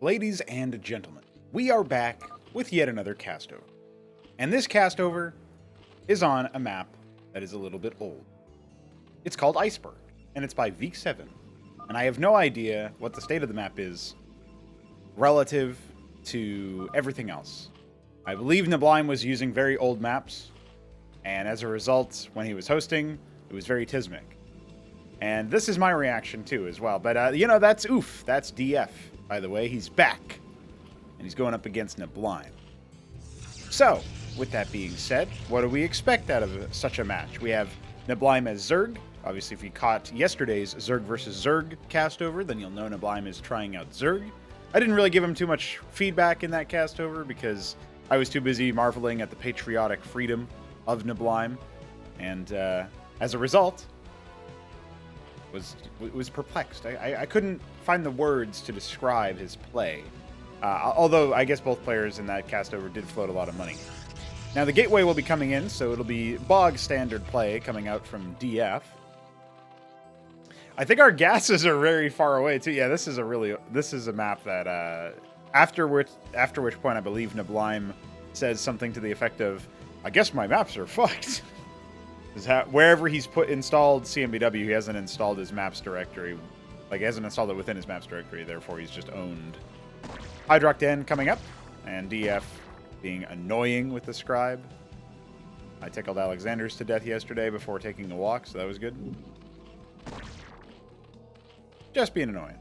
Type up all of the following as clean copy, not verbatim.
Ladies and gentlemen, we are back with yet another castover. And this castover is on a map that is a little bit old. It's called Iceberg, and it's by Week7. And I have no idea what the state of the map is relative to everything else. I believe neblime was using very old maps, and as a result, when he was hosting, it was very Tismic. And this is my reaction too, as well. But, that's oof. That's DF, by the way. He's back. And he's going up against neblime. So, with that being said, what do we expect out of such a match? We have neblime as Zerg. Obviously, if you caught yesterday's Zerg versus Zerg castover, then you'll know neblime is trying out Zerg. I didn't really give him too much feedback in that castover because I was too busy marveling at the patriotic freedom of neblime. And as a result, was perplexed. I couldn't find the words to describe his play. Although I guess both players in that castover did float a lot of money. Now the gateway will be coming in, so it'll be bog standard play coming out from DF. I think our gases are very far away too. Yeah, this is a map that after which point I believe neblime says something to the effect of, "I guess my maps are fucked." Wherever he's installed CMBW, he hasn't installed his maps directory. Like, he hasn't installed it within his maps directory, therefore he's just owned. Hydrock Den coming up, and DF being annoying with the scribe. I tickled Alexander's to death yesterday before taking a walk, so that was good. Just being annoying.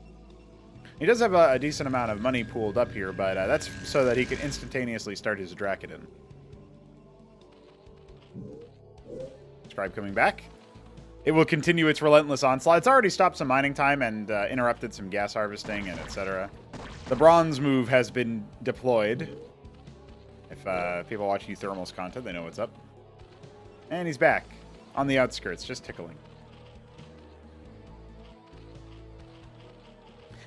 He does have a decent amount of money pooled up here, but that's so that he can instantaneously start his Dracodon. Scribe coming back. It will continue its relentless onslaught. It's already stopped some mining time and interrupted some gas harvesting and etc. The bronze move has been deployed. If people watch Euthermal's content, they know what's up. And he's back on the outskirts, just tickling.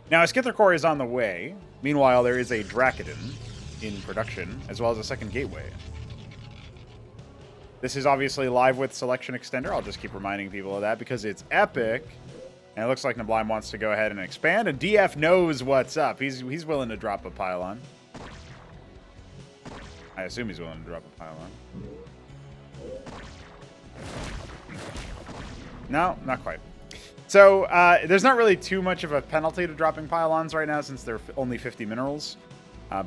Now, a Skither Core is on the way. Meanwhile, there is a Dracodon in production, as well as a second gateway. This is obviously live with Selection Extender. I'll just keep reminding people of that because it's epic. And it looks like neblime wants to go ahead and expand, and DF knows what's up. He's willing to drop a pylon. I assume he's willing to drop a pylon. No, not quite. So, there's not really too much of a penalty to dropping pylons right now since they're only 50 minerals.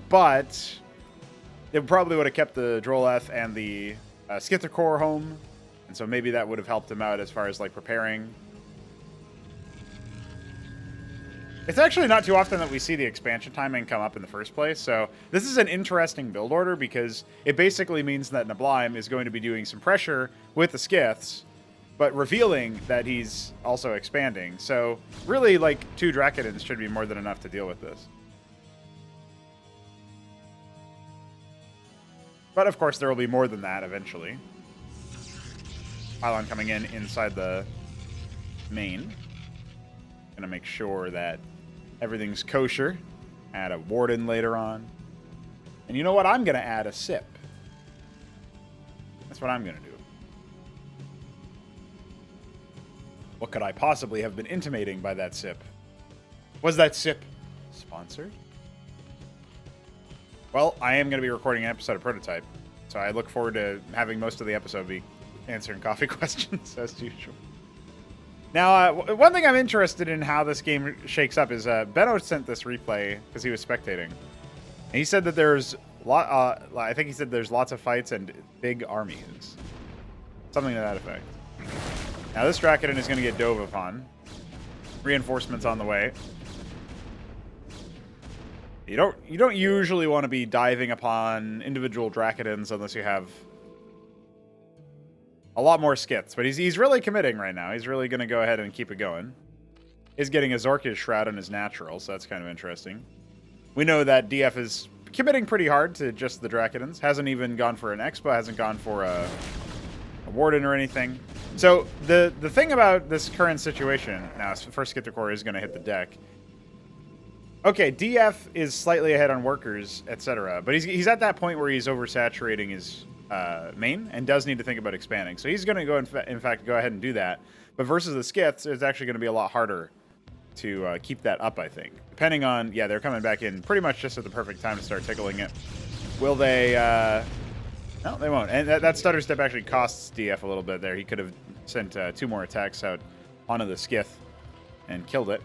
But it probably would have kept the Droleth and the Skither Core home, and so maybe that would have helped him out as far as like preparing. It's actually not too often that we see the expansion timing come up in the first place, so this is an interesting build order because it basically means that neblime is going to be doing some pressure with the Skiths, but revealing that he's also expanding. So really, like, 2 Dracodons should be more than enough to deal with this. But, of course, there will be more than that eventually. Pylon coming in inside the main. Gonna make sure that everything's kosher. Add a Warden later on. And you know what? I'm gonna add a sip. That's what I'm gonna do. What could I possibly have been intimating by that sip? Was that sip sponsored? Well, I am going to be recording an episode of Prototype, so I look forward to having most of the episode be answering coffee questions, as usual. Now, one thing I'm interested in how this game shakes up is Benno sent this replay because he was spectating. And he said that there's I think he said there's lots of fights and big armies. Something to that effect. Now, this Dracodon is going to get dove upon. Reinforcements on the way. You don't usually want to be diving upon individual Dracodons unless you have a lot more skits. But he's really committing right now. He's really going to go ahead and keep it going. He's getting a Zorki's Shroud on his natural, so that's kind of interesting. We know that DF is committing pretty hard to just the Dracodons. Hasn't even gone for an Expo, hasn't gone for a Warden or anything. So the thing about this current situation, now first Skither Core is going to hit the deck. Okay, DF is slightly ahead on workers, etc. But he's at that point where he's oversaturating his main and does need to think about expanding. So he's going to go, in fact, go ahead and do that. But versus the Skiths, it's actually going to be a lot harder to keep that up, I think. Depending on... Yeah, they're coming back in pretty much just at the perfect time to start tickling it. Will they... No, they won't. And that stutter step actually costs DF a little bit there. He could have sent 2 more attacks out onto the Skith and killed it.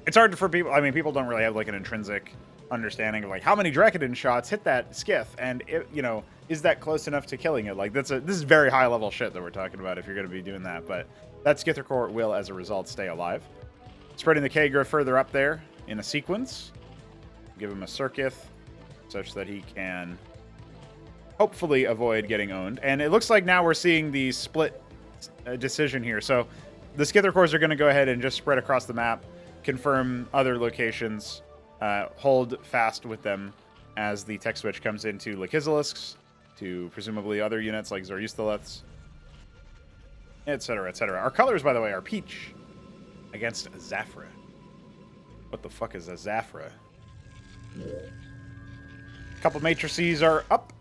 It's hard for people... I mean, people don't really have, like, an intrinsic understanding of, like, how many Drakenid shots hit that Skith, and, you know, is that close enough to killing it? Like, this is very high-level shit that we're talking about if you're going to be doing that, but that Skither Core will, as a result, stay alive. Spreading the K-Growth further up there in a sequence. Give him a Circuith, such that he can hopefully avoid getting owned. And it looks like now we're seeing the split decision here. So the Skither Cores are going to go ahead and just spread across the map, confirm other locations, hold fast with them as the tech switch comes into Lakizilisks, to presumably other units like Zoryustaleths, etc., etc. Our colors, by the way, are peach against Zafra. What the fuck is a Zafra? A couple matrices are up,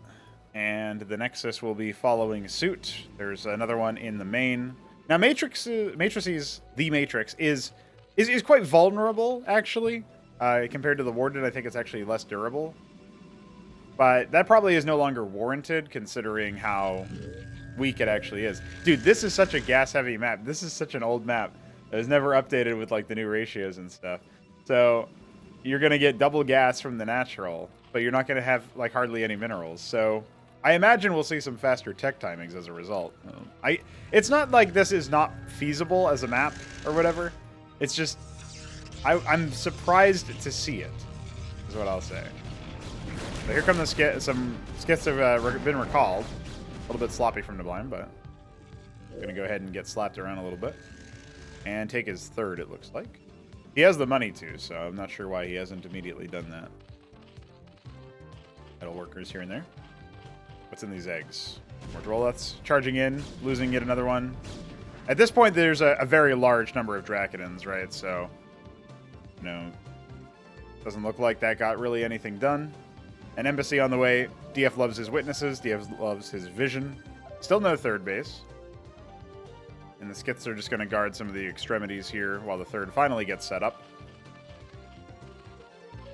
and the Nexus will be following suit. There's another one in the main. Now, matrices, the Matrix, is quite vulnerable, actually. Compared to the Warden, I think it's actually less durable. But that probably is no longer warranted, considering how weak it actually is. Dude, this is such a gas-heavy map. This is such an old map. It was never updated with, like, the new ratios and stuff. So you're going to get double gas from the natural, but you're not going to have, like, hardly any minerals. So I imagine we'll see some faster tech timings as a result. It's not like this is not feasible as a map or whatever. It's just... I'm surprised to see it, is what I'll say. So here come the some Skiths have been recalled. A little bit sloppy from neblime, but I'm going to go ahead and get slapped around a little bit. And take his third, it looks like. He has the money too, so I'm not sure why he hasn't immediately done that. Metal workers here and there. What's in these eggs? More Droleths charging in, losing yet another one. At this point, there's a very large number of Drakenins, right? So... you know, doesn't look like that got really anything done. An embassy on the way. DF loves his witnesses. DF loves his vision. Still no third base. And the Skiths are just going to guard some of the extremities here while the third finally gets set up.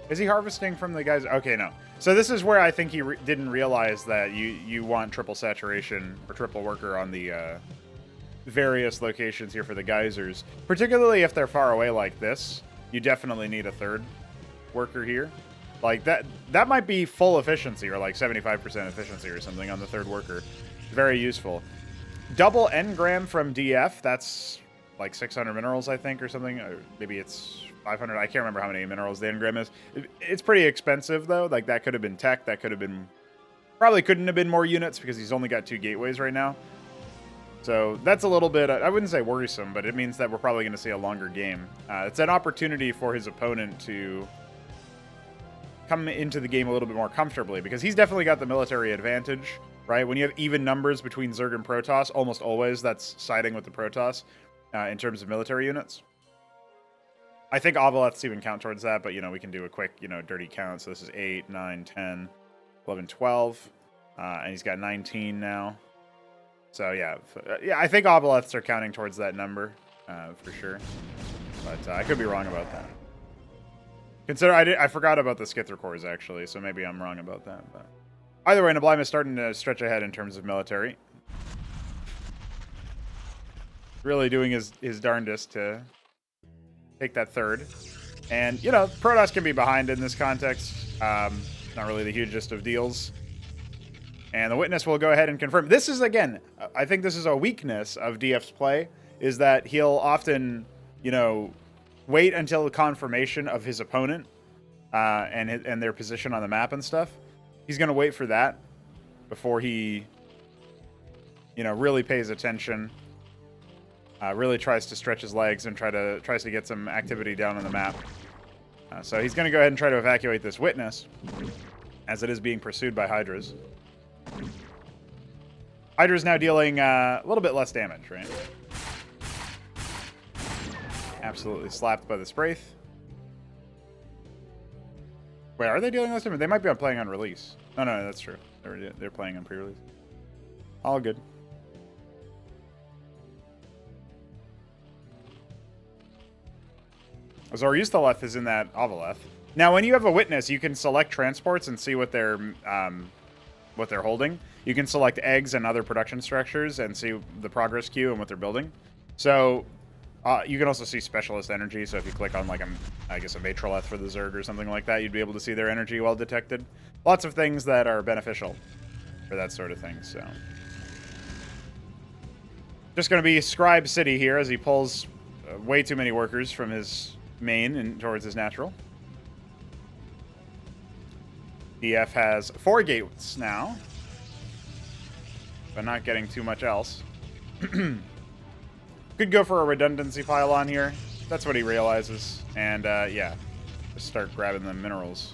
Is he harvesting from the guys? Okay, no. So this is where I think he didn't realize that you want triple saturation or triple worker on the various locations here for the geysers. Particularly if they're far away like this. You definitely need a third worker here. Like, that might be full efficiency, or like 75% efficiency or something on the third worker. Very useful. Double engram from DF, that's like 600 minerals, I think, or something. Or maybe it's 500. I can't remember how many minerals the engram is. It's pretty expensive, though. Like, that could have been tech. That could have been... probably couldn't have been more units, because he's only got 2 gateways right now. So that's a little bit, I wouldn't say worrisome, but it means that we're probably going to see a longer game. It's an opportunity for his opponent to come into the game a little bit more comfortably, because he's definitely got the military advantage, right? When you have even numbers between Zerg and Protoss, almost always that's siding with the Protoss in terms of military units. I think Ovaleths even count towards that, but, you know, we can do a quick, you know, dirty count. So this is 8, 9, 10, 11, 12, and he's got 19 now. So, yeah, I think Ovaleths are counting towards that number, for sure. But I could be wrong about that. Consider, I forgot about the Skither Cores, actually, so maybe I'm wrong about that. But either way, neblime is starting to stretch ahead in terms of military. Really doing his darndest to take that third. And, you know, Protoss can be behind in this context. Not really the hugest of deals. And the witness will go ahead and confirm. This is, again, I think this is a weakness of DF's play, is that he'll often, you know, wait until the confirmation of his opponent and their position on the map and stuff. He's going to wait for that before he, you know, really pays attention, really tries to stretch his legs and tries to get some activity down on the map. So he's going to go ahead and try to evacuate this witness, as it is being pursued by Hydras. Hydra's now dealing a little bit less damage, right? Absolutely slapped by the Spraith. Wait, are they dealing less damage? They might be playing on release. No, that's true. They're playing on pre-release. All good. Zoriustaleth is in that Avaleth. Now, when you have a witness, you can select transports and see what they're holding. You can select eggs and other production structures and see the progress queue and what they're building. So you can also see specialist energy. So if you click on like I guess a Matroleth for the Zerg or something like that, you'd be able to see their energy well detected. Lots of things that are beneficial for that sort of thing. So just going to be Scribe City here as he pulls way too many workers from his main and towards his natural. DF has 4 gates now, but not getting too much else. Could go for a redundancy pylon here. That's what he realizes. And, yeah, just start grabbing the minerals.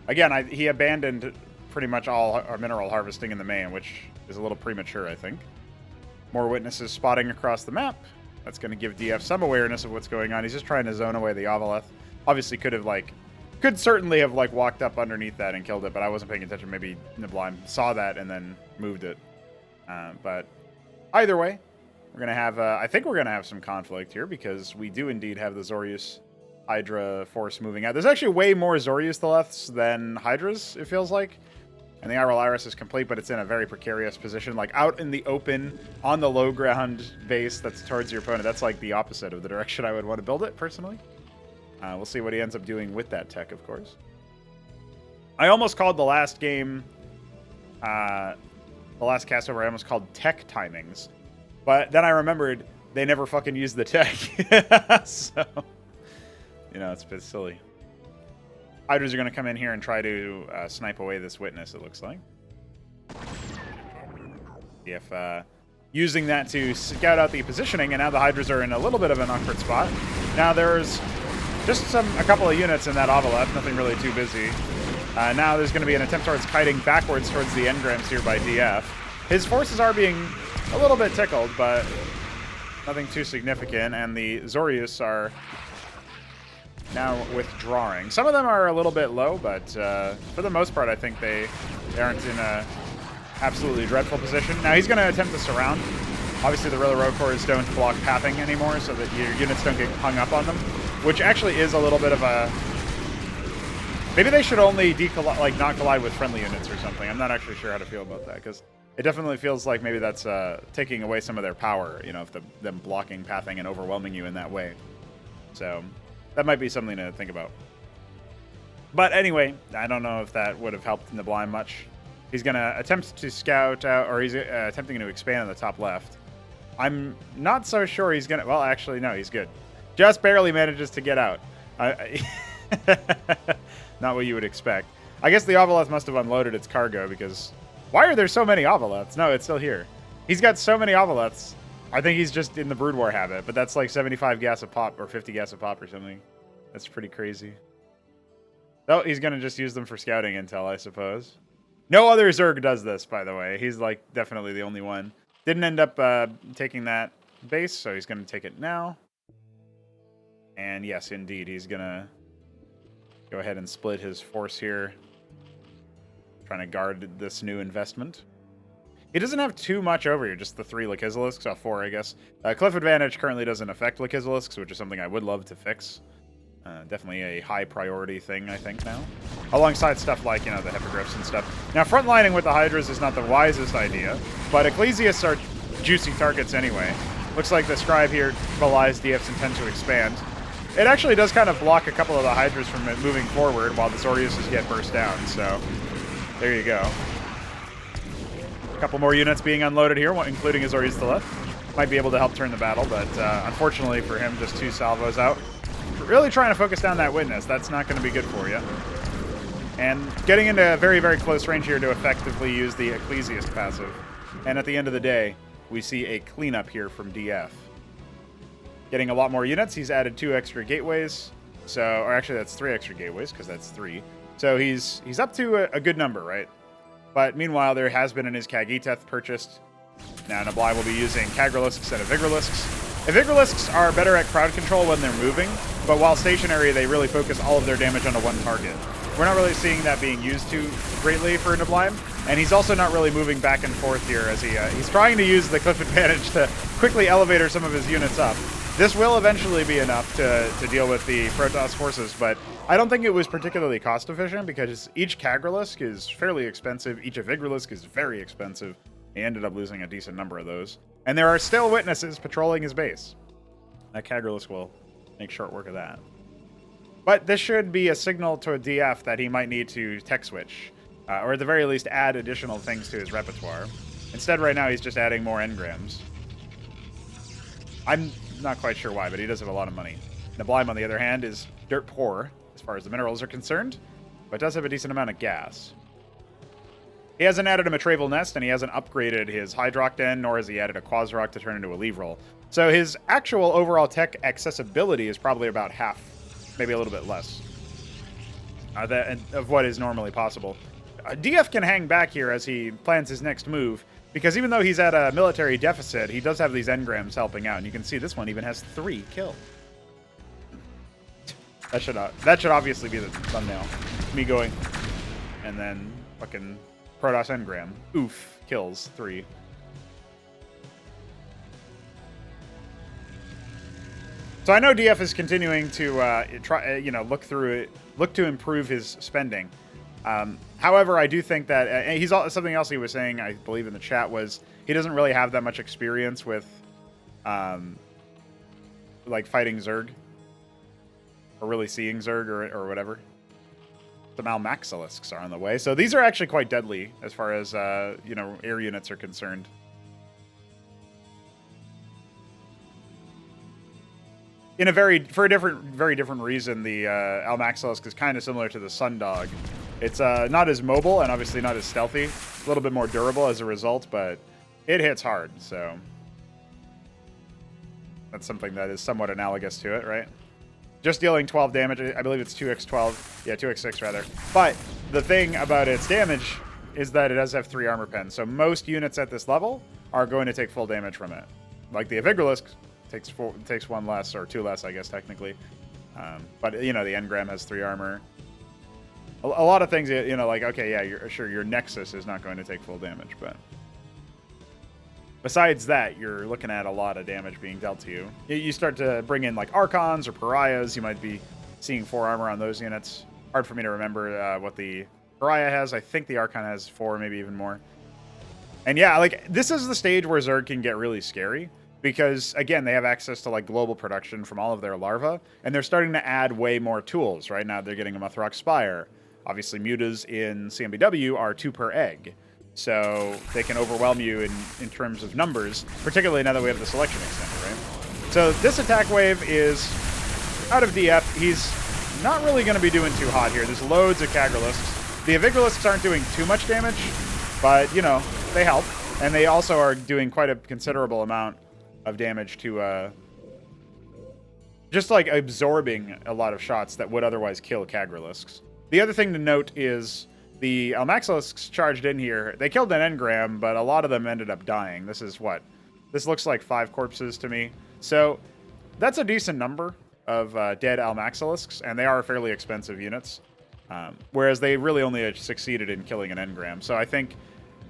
Again, he abandoned pretty much all our mineral harvesting in the main, which is a little premature, I think. More witnesses spotting across the map. That's going to give DF some awareness of what's going on. He's just trying to zone away the Avaleth. Obviously could certainly have walked up underneath that and killed it, but I wasn't paying attention. Maybe neblime saw that and then moved it. But either way, we're going to have, I think we're going to have some conflict here because we do indeed have the Zorius Hydra force moving out. There's actually way more Zoriustaleths than Hydras, it feels like. And the Iral Iris is complete, but it's in a very precarious position. Like out in the open, on the low ground base that's towards your opponent. That's like the opposite of the direction I would want to build it, personally. We'll see what he ends up doing with that tech, of course. I almost called the last game, the last castover, I almost called tech timings. But then I remembered they never fucking used the tech. So, you know, it's a bit silly. Hydras are going to come in here and try to snipe away this witness, it looks like. If using that to scout out the positioning, and now the Hydras are in a little bit of an awkward spot. Now there's just a couple of units in that Avaleth, nothing really too busy. Now there's going to be an attempt towards kiting backwards towards the engrams here by DF. His forces are being a little bit tickled, but nothing too significant, and the Zorius are now withdrawing. Some of them are a little bit low, but for the most part, I think they aren't in a absolutely dreadful position. Now he's going to attempt to surround. Obviously, the Rilla Cores don't block pathing anymore, so that your units don't get hung up on them, which actually is a little bit of a... Maybe they should only not collide with friendly units or something. I'm not actually sure how to feel about that, because it definitely feels like maybe that's taking away some of their power, you know, if them blocking pathing and overwhelming you in that way. So that might be something to think about. But anyway, I don't know if that would have helped neblime much. He's going to attempt to scout out, or he's attempting to expand on the top left. I'm not so sure he's going to... Well, actually, no, he's good. Just barely manages to get out. Not what you would expect. I guess the Avaleth must have unloaded its cargo, because... Why are there so many Avaleths? No, it's still here. He's got so many Avaleths. I think he's just in the Brood War habit, but that's like 75 gas a pop, or 50 gas a pop or something. That's pretty crazy. Oh, he's going to just use them for scouting intel, I suppose. No other Zerg does this, by the way. He's like definitely the only one. Didn't end up taking that base, so he's going to take it now. And yes, indeed, he's going to go ahead and split his force here. Trying to guard this new investment. He doesn't have too much over here, just the 3 Lachezelisks, or 4, I guess. Cliff Advantage currently doesn't affect Lachezelisks, which is something I would love to fix. Definitely a high priority thing, I think, now. Alongside stuff like, you know, the Hippogriffs and stuff. Now, frontlining with the Hydras is not the wisest idea, but Ecclesiasts are juicy targets anyway. Looks like the Scribe here belies DF's intent to expand. It actually does kind of block a couple of the Hydras from moving forward while the Zoriuses get burst down, so there you go. A couple more units being unloaded here, including his Zoriustaleth. Might be able to help turn the battle, but unfortunately for him, just 2 salvos out. Really trying to focus down that witness. That's not going to be good for you. And getting into a very, very close range here to effectively use the Ecclesiast passive. And at the end of the day, we see a cleanup here from DF. Getting a lot more units. He's added 2 extra gateways. So, or actually that's 3 extra gateways, because that's 3. So he's up to a good number, right? But meanwhile, there has been an Iskagiteth purchased. Now neblime will be using Kagralisks instead of Vigralisks. Vigralisks are better at crowd control when they're moving, but while stationary, they really focus all of their damage onto one target. We're not really seeing that being used too greatly for neblime, and he's also not really moving back and forth here as he's trying to use the cliff advantage to quickly elevator some of his units up. This will eventually be enough to deal with the Protoss forces, but I don't think it was particularly cost efficient because each Kagralisk is fairly expensive. Each Avigralisk is very expensive. He ended up losing a decent number of those. And there are still witnesses patrolling his base. That Kagralisk will make short work of that. But this should be a signal to a DF that he might need to tech switch. Or at the very least add additional things to his repertoire. Instead, right now, he's just adding more engrams. I'm not quite sure why, but he does have a lot of money. Neblime, on the other hand, is dirt poor as far as the minerals are concerned, but does have a decent amount of gas. He hasn't added a Matraval Nest, and he hasn't upgraded his Hydrock Den, nor has he added a Quasrock to turn into a Leave Roll. So his actual overall tech accessibility is probably about half, maybe a little bit less, of what is normally possible. DF can hang back here as he plans his next move, because even though he's at a military deficit, he does have these engrams helping out, and you can see this one even has 3 kills. That should obviously be the thumbnail. Me going, and then fucking Protoss engram. Oof, kills 3. So I know DF is continuing to try, look to improve his spending. However, I do think that something else he was saying, I believe in the chat, was he doesn't really have that much experience with, like fighting Zerg, or really seeing Zerg or whatever. The Almaxilisks are on the way, so these are actually quite deadly as far as air units are concerned. For a very different reason, the Almaxilisk is kind of similar to the Sundog. It's not as mobile and obviously not as stealthy. A little bit more durable as a result, but it hits hard, so that's something that is somewhat analogous to it, right? Just dealing 12 damage. I believe it's 2x12. Yeah, 2x6 rather. But the thing about its damage is that it does have 3 armor pens, so most units at this level are going to take full damage from it. Like the Avigralisk takes 1 less, or 2 less, I guess, technically. But, the engram has 3 armor. A lot of things, like, okay, yeah, your Nexus is not going to take full damage, but besides that, you're looking at a lot of damage being dealt to you. You start to bring in, like, Archons or Pariahs. You might be seeing 4 armor on those units. Hard for me to remember what the Pariah has. I think the Archon has 4, maybe even more. And yeah, like, this is the stage where Zerg can get really scary. Because, again, they have access to, like, global production from all of their larvae, and they're starting to add way more tools. Right now, they're getting a Muthrock Spire. Obviously, mutas in CMBW are 2 per egg, so they can overwhelm you in terms of numbers, particularly now that we have the selection extender, right? So this attack wave is out of DF. He's not really going to be doing too hot here. There's loads of Kagralisks. The Avigralisks aren't doing too much damage, but, they help. And they also are doing quite a considerable amount of damage to just like absorbing a lot of shots that would otherwise kill Kagralisks. The other thing to note is the Almaxilisks charged in here. They killed an engram, but a lot of them ended up dying. This looks like 5 corpses to me. So that's a decent number of dead Almaxilisks, and they are fairly expensive units. Whereas they really only succeeded in killing an engram. So I think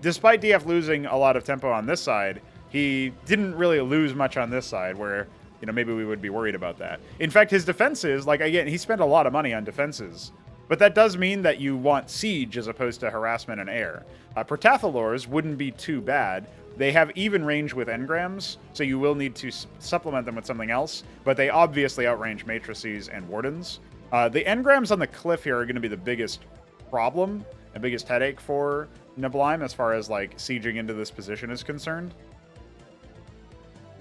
despite DF losing a lot of tempo on this side, he didn't really lose much on this side where, maybe we would be worried about that. In fact, his defenses, like, again, he spent a lot of money on defenses. But that does mean that you want siege as opposed to harassment and air. Protathalors wouldn't be too bad. They have even range with engrams, so you will need to supplement them with something else. But they obviously outrange matrices and wardens. The engrams on the cliff here are going to be the biggest problem and biggest headache for Neblime as far as, like, sieging into this position is concerned.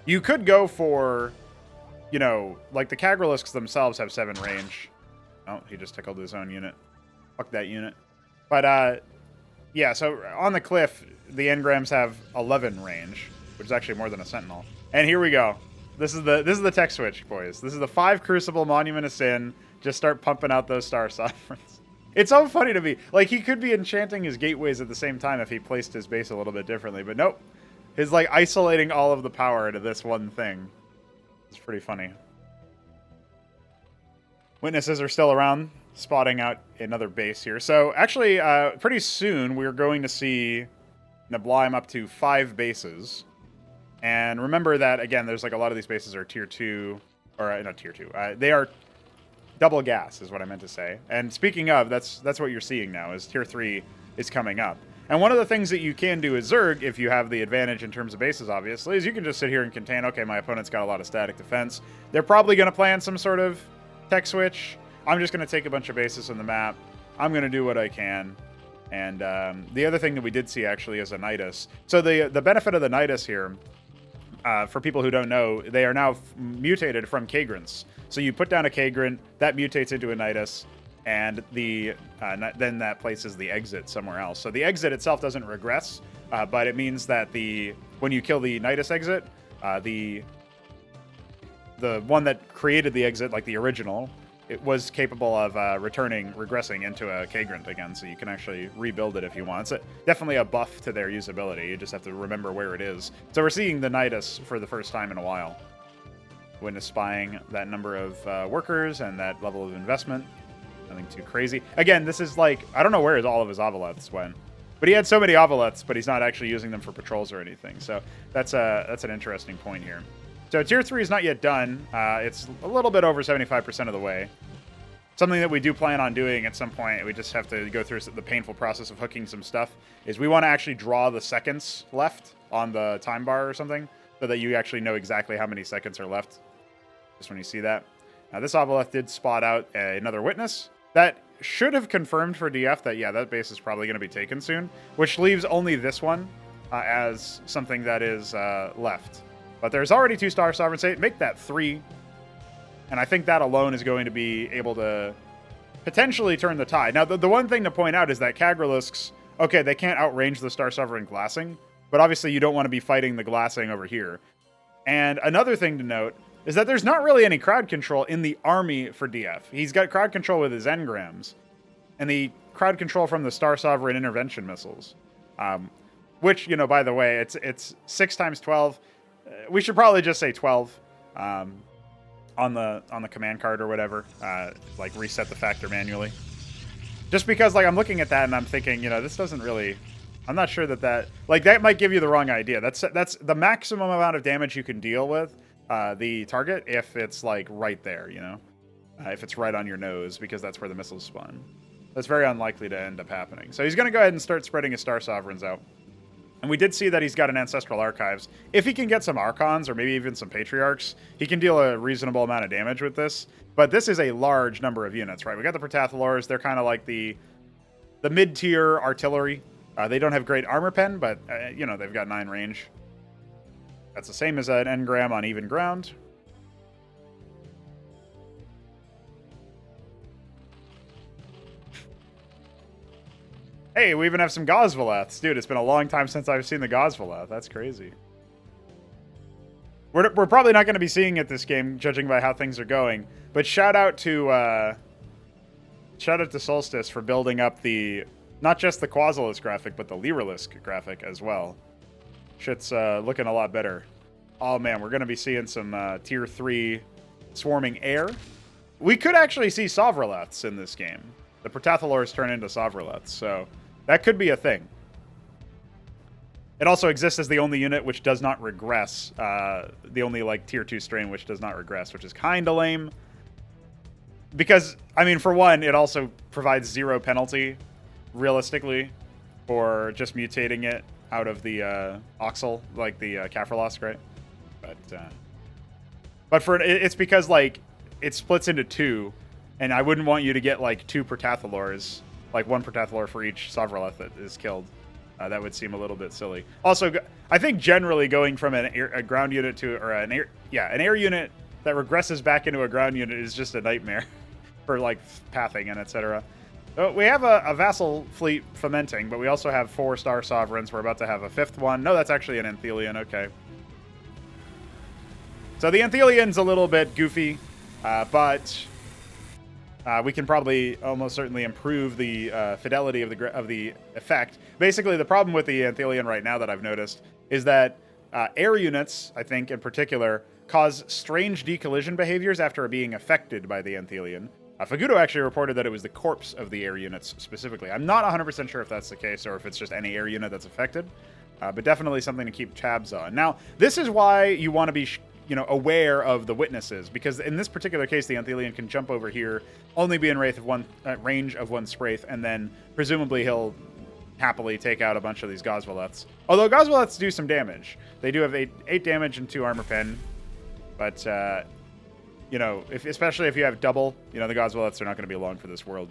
You could go for, like the Kagralisks themselves have 7 range. Oh, he just tickled his own unit. Fuck that unit. But, yeah, so on the cliff, the engrams have 11 range, which is actually more than a sentinel. And here we go. This is the tech switch, boys. This is the 5 Crucible Monument of Sin. Just start pumping out those Star Sovereigns. It's so funny to me. Like, he could be enchanting his gateways at the same time if he placed his base a little bit differently, but nope. He's, like, isolating all of the power into this one thing. It's pretty funny. Witnesses are still around, spotting out another base here. So, actually, pretty soon, we're going to see Neblime up to 5 bases. And remember that, again, there's like a lot of these bases are tier 2, or not tier 2. They are double gas is what I meant to say. And speaking of, that's what you're seeing now, is tier 3 is coming up. And one of the things that you can do as Zerg, if you have the advantage in terms of bases, obviously, is you can just sit here and contain, okay, my opponent's got a lot of static defense. They're probably going to plan some sort of tech switch. I'm just going to take a bunch of bases on the map. I'm going to do what I can. And the other thing that we did see, actually, is a Nidus. So the benefit of the Nidus here, for people who don't know, they are now mutated from Kagrants. So you put down a Kagrant, that mutates into a Nidus, and then that places the exit somewhere else. So the exit itself doesn't regress, but it means that when you kill the Nidus exit, the one that created the exit, like the original, it was capable of regressing into a Kagrant again, so you can actually rebuild it if you want. It's definitely a buff to their usability. You just have to remember where it is. So we're seeing the Nidus for the first time in a while. Witness spying that number of workers and that level of investment. Nothing too crazy. Again, this is like, I don't know where all of his Ovoleths went, but he had so many Ovoleths, but he's not actually using them for patrols or anything. So that's an interesting point here. So tier 3 is not yet done. It's a little bit over 75% of the way. Something that we do plan on doing at some point, we just have to go through the painful process of hooking some stuff, is we want to actually draw the seconds left on the time bar or something, so that you actually know exactly how many seconds are left, just when you see that. Now this Ovoleth did spot out another witness. That should have confirmed for DF that, yeah, that base is probably going to be taken soon, which leaves only this one as something that is left. But there's already 2 Star Sovereigns. Make that 3. And I think that alone is going to be able to potentially turn the tide. Now, the one thing to point out is that Kagralisks, okay, they can't outrange the Star Sovereign glassing, but obviously you don't want to be fighting the glassing over here. And another thing to note is that there's not really any crowd control in the army for DF. He's got crowd control with his engrams, and the crowd control from the Star Sovereign intervention missiles. Which, you know, by the way, it's 6 times 12. We should probably just say 12 on the command card or whatever. Like reset the factor manually. Just because, like, I'm looking at that and I'm thinking, you know, this doesn't really. I'm not sure that like that might give you the wrong idea. That's the maximum amount of damage you can deal with the target if it's like right there, you know, if it's right on your nose, because that's where the missiles spawn. That's very unlikely to end up happening. So he's going to go ahead and start spreading his Star Sovereigns out. And we did see that he's got an Ancestral Archives. If he can get some Archons or maybe even some Patriarchs, he can deal a reasonable amount of damage with this. But this is a large number of units, right? We got the Protathalors. They're kind of like the mid-tier artillery. They don't have great armor pen, but, you know, they've got 9 range. That's the same as an engram on even ground. Hey, we even have some Gosvaleths. Dude, it's been a long time since I've seen the Gosvaleth. That's crazy. We're probably not going to be seeing it this game, judging by how things are going. But shout out to Solstice for building up not just the Quasilisk graphic, but the Lyrilisk graphic as well. Shit's looking a lot better. Oh man, we're going to be seeing some tier 3 swarming air. We could actually see Sovraleths in this game. The Protathalors turn into Sovraleths, so that could be a thing. It also exists as the only unit which does not regress. The only, like, tier 2 strain which does not regress, which is kind of lame. Because, I mean, for one, it also provides 0 penalty, realistically, for just mutating it out of the Oxel, like the Kaffirlosk, right? But it's because, like, it splits into 2, and I wouldn't want you to get, like, 2 Protathalors, like 1 Protathalor for each Sovraleth that is killed. That would seem a little bit silly. Also, I think generally going from a ground unit to, or an air unit that regresses back into a ground unit is just a nightmare for, like, pathing and etc. So we have a vassal fleet fomenting, but we also have 4 Star Sovereigns. We're about to have a 5th one. No, that's actually an Anthelion. Okay. So the Anthelion's a little bit goofy, but we can probably almost certainly improve the fidelity of the effect. Basically, the problem with the Anthelion right now that I've noticed is that air units, I think in particular, cause strange decollision behaviors after being affected by the Anthelion. Fagudo actually reported that it was the corpse of the air units specifically. I'm not 100% sure if that's the case or if it's just any air unit that's affected. but definitely something to keep tabs on. Now, this is why you want to be, aware of the witnesses, because in this particular case, the Anthelian can jump over here, only be in range of one Spraith, and then presumably he'll happily take out a bunch of these Goswelleths. Although Goswelleths do some damage. They do have 8 damage and 2 armor pen, but especially if you have double, the Goswelleths are not going to be long for this world.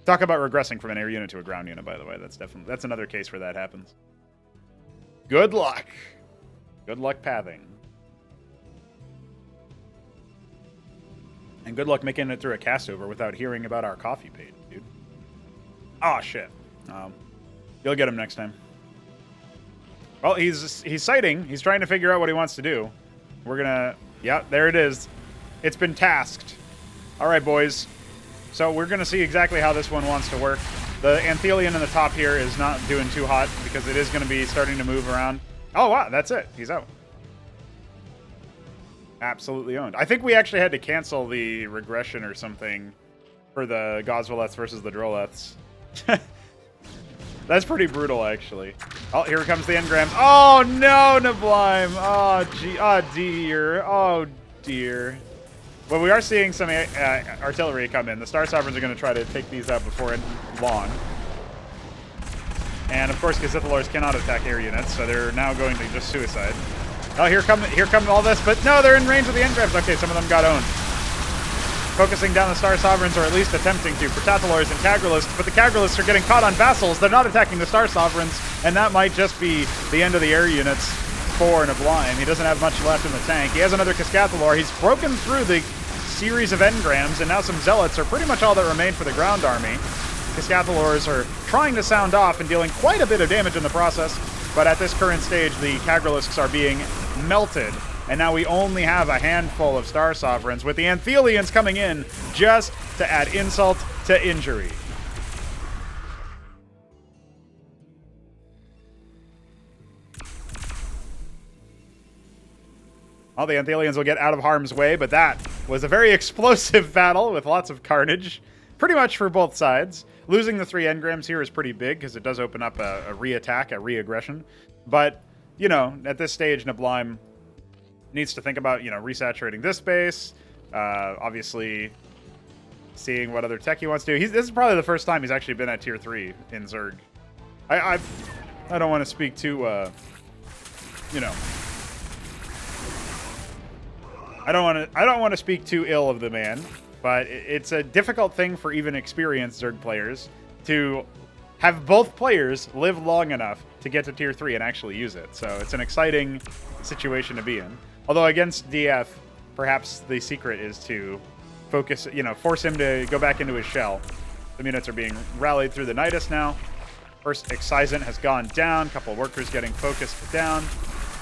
Talk about regressing from an air unit to a ground unit, by the way. That's another case where that happens. Good luck. Good luck pathing. And good luck making it through a castover without hearing about our coffee page, dude. Oh, shit. You'll get him next time. Well, he's sighting. He's trying to figure out what he wants to do. We're gonna... Yeah, there it is. It's been tasked. All right, boys. So we're going to see exactly how this one wants to work. The Anthelian in the top here is not doing too hot because it is going to be starting to move around. Oh, wow. That's it. He's out. Absolutely owned. I think we actually had to cancel the regression or something for the Goswelleths versus the Droleths. That's pretty brutal, actually. Oh, here comes the engrams. Oh, no, Neblime. Oh, gee. Oh, dear. Oh, dear. Well, we are seeing some artillery come in. The Star Sovereigns are going to try to take these out before long. And, of course, Gazithalors cannot attack air units, so they're now going to just suicide. Oh, here come all this, but no, they're in range of the engrams. Okay, some of them got owned. Focusing down the Star Sovereigns, or at least attempting to, for Tathalors and Cagralists, but the Cagralists are getting caught on vassals. They're not attacking the Star Sovereigns, and that might just be the end of the air units for Neblime. He doesn't have much left in the tank. He has another Cascathalor. He's broken through the series of engrams, and now some Zealots are pretty much all that remain for the ground army. Cascathalors are trying to sound off and dealing quite a bit of damage in the process, but at this current stage, the Cagralisks are being melted, and now we only have a handful of Star Sovereigns, with the Anthelians coming in just to add insult to injury. All the Anthelians will get out of harm's way, but that was a very explosive battle with lots of carnage, pretty much for both sides. Losing the 3 engrams here is pretty big because it does open up a re-attack, a re-aggression. But, at this stage, Neblime needs to think about, resaturating this base. Obviously, seeing what other tech he wants to do. This is probably the first time he's actually been at Tier 3 in Zerg. I don't want to speak too, I don't want to speak too ill of the man, but it's a difficult thing for even experienced Zerg players to have both players live long enough to get to Tier 3 and actually use it. So it's an exciting situation to be in. Although against DF, perhaps the secret is to focus, force him to go back into his shell. The units are being rallied through the Nidus now. First Excisant has gone down, a couple of workers getting focused down.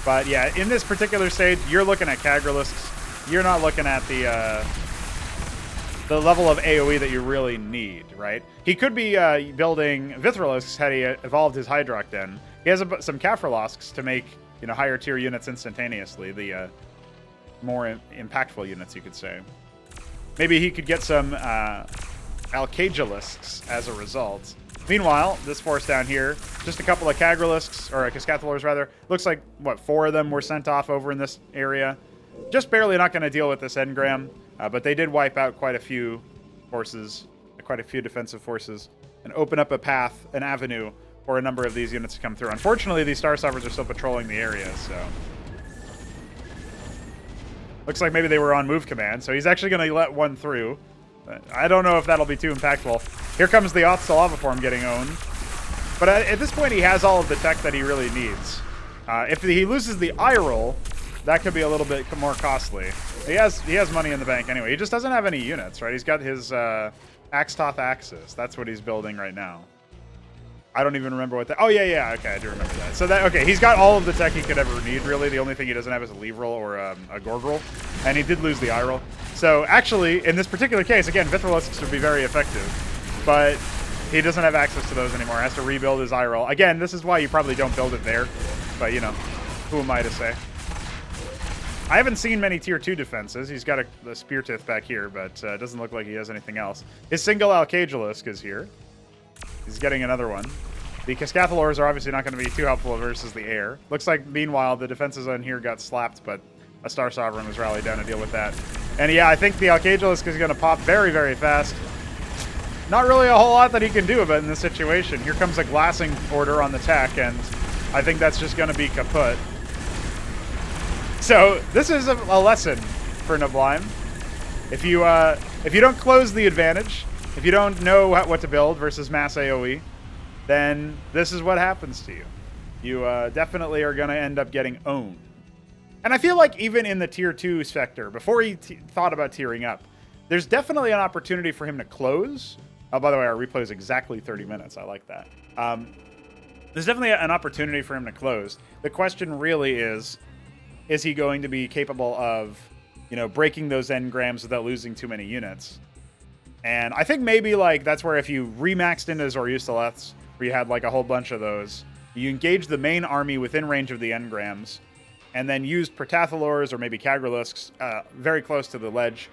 But yeah, in this particular stage, you're looking at Cagralisks. You're not looking at the level of AoE that you really need, right? He could be building Vithrilisks had he evolved his Hydrock Den. He has some Kaffirlosks to make, higher tier units instantaneously, the more impactful units, you could say. Maybe he could get some Alcagalisks as a result. Meanwhile, this force down here, just a couple of Cagralisks, or Cascathalors rather. Looks like, 4 of them were sent off over in this area. Just barely not going to deal with this engram, but they did wipe out quite a few forces, quite a few defensive forces, and open up a path, an avenue, for a number of these units to come through. Unfortunately, these Star Sovereigns are still patrolling the area, so... Looks like maybe they were on move command, so he's actually going to let one through. I don't know if that'll be too impactful. Here comes the Oths Lavaform getting owned. But at this point, he has all of the tech that he really needs. If he loses the eye roll, that could be a little bit more costly. He has money in the bank anyway. He just doesn't have any units, right? He's got his Axtoth Axis. That's what he's building right now. I don't even remember what that... Oh, yeah, okay, I do remember that. So, okay, he's got all of the tech he could ever need, really. The only thing he doesn't have is a Leave Roll or a Gorg Roll. And he did lose the eye roll. So, actually, in this particular case, again, Vithrilisks would be very effective. But he doesn't have access to those anymore. He has to rebuild his eye roll. Again, this is why you probably don't build it there. But, who am I to say? I haven't seen many Tier 2 defenses. He's got the Spear Tith back here, but it doesn't look like he has anything else. His single Alcagalisk is here. He's getting another one. The Cascathalors are obviously not going to be too helpful versus the air. Looks like, meanwhile, the defenses on here got slapped, but a Star Sovereign was rallied down to deal with that. And yeah, I think the Alcagelisk is going to pop very, very fast. Not really a whole lot that he can do about it in this situation. Here comes a glassing order on the tech, and I think that's just going to be kaput. So this is a lesson for Neblime. If you don't close the advantage, if you don't know what to build versus mass AoE, then this is what happens to you. You definitely are going to end up getting owned. And I feel like even in the tier 2 sector, before he thought about tiering up, there's definitely an opportunity for him to close. Oh, by the way, our replay is exactly 30 minutes. I like that. There's definitely an opportunity for him to close. The question really is he going to be capable of, breaking those engrams without losing too many units? And I think maybe, like, that's where if you remaxed into Zorusaleths, where you had, like, a whole bunch of those, you engage the main army within range of the engrams, and then used Protathalors or maybe Kagralisks very close to the ledge.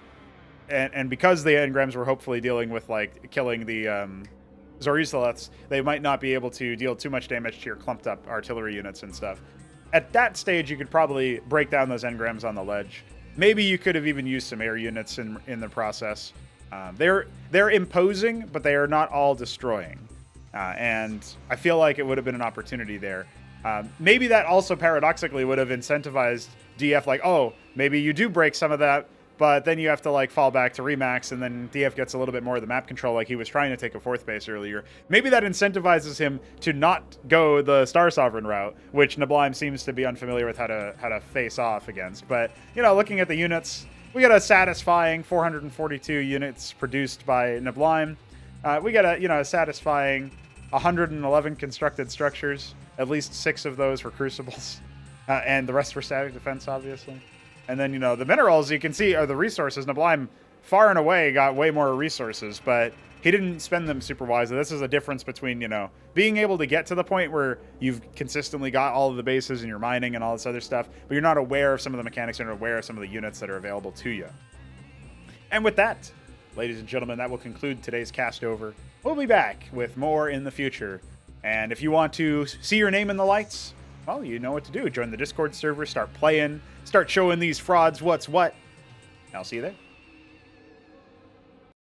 And because the engrams were hopefully dealing with, like, killing the Zorusaleths, they might not be able to deal too much damage to your clumped up artillery units and stuff. At that stage, you could probably break down those engrams on the ledge. Maybe you could have even used some air units in the process. They're imposing, but they are not all destroying. And I feel like it would have been an opportunity there. Maybe that also paradoxically would have incentivized DF, like, oh, maybe you do break some of that, but then you have to, like, fall back to remax, and then DF gets a little bit more of the map control, like he was trying to take a 4th base earlier. Maybe that incentivizes him to not go the Star Sovereign route, which Neblime seems to be unfamiliar with how to face off against. But, looking at the units, we got a satisfying 442 units produced by Neblime. We got a satisfying 111 constructed structures. At least 6 of those were crucibles, and the rest were static defense, obviously. And then, the minerals, you can see, are the resources. Neblime, far and away, got way more resources, but he didn't spend them super wisely. This is a difference between, being able to get to the point where you've consistently got all of the bases and you're mining and all this other stuff, but you're not aware of some of the mechanics, you're not aware of some of the units that are available to you. And with that, ladies and gentlemen, that will conclude today's cast over. We'll be back with more in the future. And if you want to see your name in the lights, well, you know what to do. Join the Discord server, start playing, start showing these frauds what's what. I'll see you there.